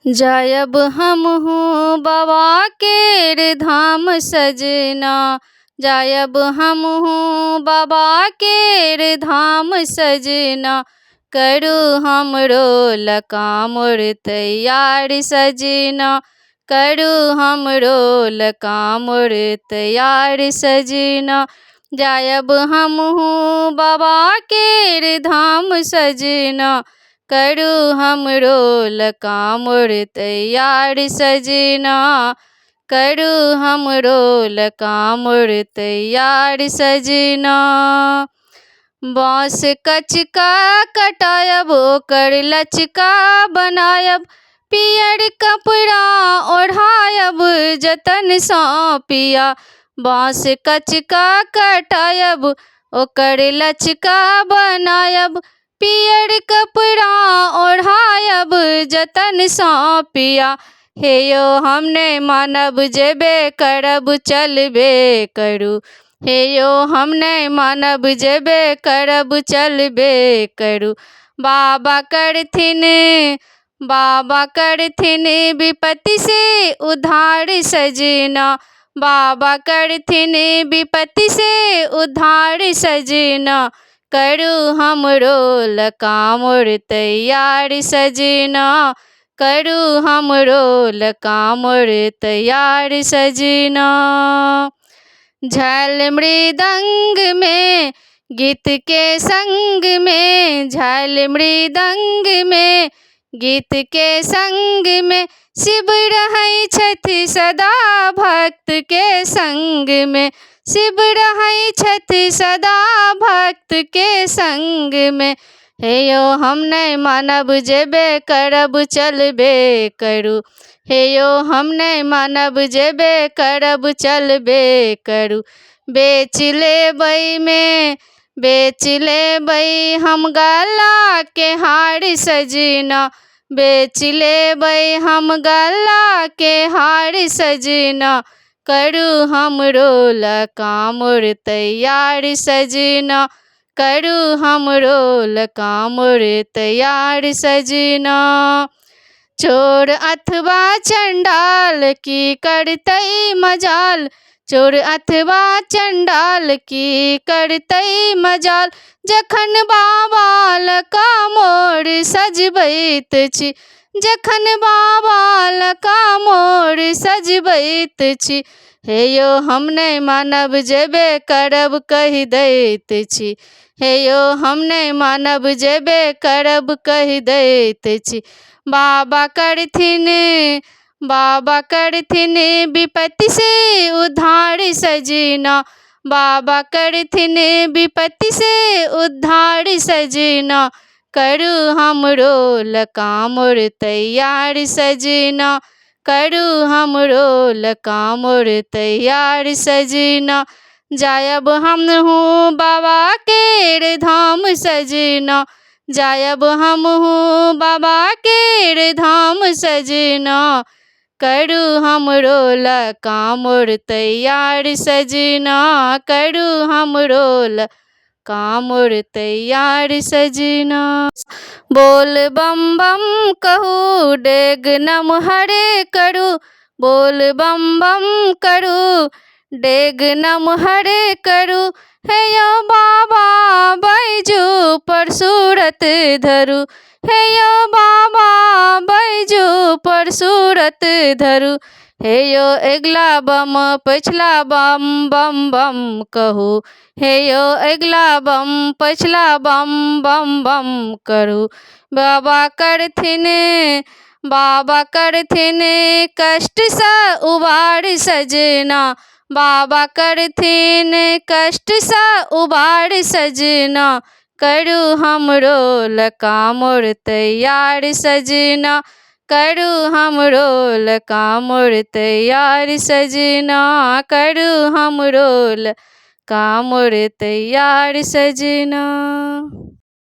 जायब हमहूँ बाबा केर धाम सजना, जायब हमहूँ बाबा केर धाम सजना, करू हमरो लकामुर तैयार सजना, करू हमरो लकामुर तैयार सजना। जायब हमहूँ बाबा केर धाम सजना, करू हमरो लकामुर तैयार सजना, करू हमरो लकामुर तैयार सजना। बाँस कचका कटायब ओकर लचका बनायब, पियर कपड़ा ओढ़ायब जतन सँ पिया। बाँस कचका कटायब ओकर लचका बनायब, पियर कपड़ा ओढ़ायब जतन सँ पिया। हे यौ हम नहि मानब जेबे करब चलबे करू, हे यौ हम नहि मानब जेबे करब चलबे करू। बाबा करथिन विपत्ति से उद्धार सजना, बाबा करथिन विपत्ति से उद्धार सजना, करू हमरो लकामुर तैयार सजना, करू हमरो लकामुर तैयार सजना। झाल मृदंग में गीत के संग में, झाल मृदंग में गीत के संग में, शिव रहै छथि सदा भक्त के संग में, शिव रहै छथि सदा भक्त के संग में। हे यौ हम नहि मानब जेबे करब चलबे करू, हे यौ हम नहि मानब जेबे करब चलबे करू। बेच लेबै हम गला के हार सजना, बेच लेबै हम गला के हार सजना, करू हमरो लकामुर तैयार सजना, करू हमरो लकामुर तैयार सजना। चोर अथवा चंडाल की करतै मजाल, चोर अथवा चंडाल की करतै मजाल, जखन बाबा लकामुर सजबैत छी, जखन बाबा लकामुर सजबैत छी। हे यौ हम नहि मानब जेबे करब कहि दैत छी, हे यौ हम नहि मानब जेबे करब कहि दैत छी। बाबा करथिन विपत्ति से उद्धार सजना, बाबा करथिन विपत्ति से उद्धार सजना, करू हमरो लकामुर तैयार सजना, करू हमरो लकामुर तैयार सजना। जायब हमहूँ बाबा केर धाम सजना, जायब हमहूँ बाबा केर धाम सजना, करू हमरो लकामुर तैयार सजना, करू हमरो लकामुर तैयार सजना। बोल बम बम कहू डेग नमहरे करू, बोल बम बम करू डेग नमहरे करू। हे यौ बाबा बैजू पर सूरत धरू, हे यौ बाबा बैजू पर सूरत धरू। हे यौ अगिला बम पछिला बम बम बम कहू, हे यौ अगिला बम पछिला बम बम बम करू। बाबा करथिन कष्ट सँ उबार सजना, बाबा करथिन कष्ट सँ उबार सजना, करू हमरो लकामुर तैयार सजना, करू हमरो लकामुर तैयार सजना, करू हमरो लकामुर तैयार सजना।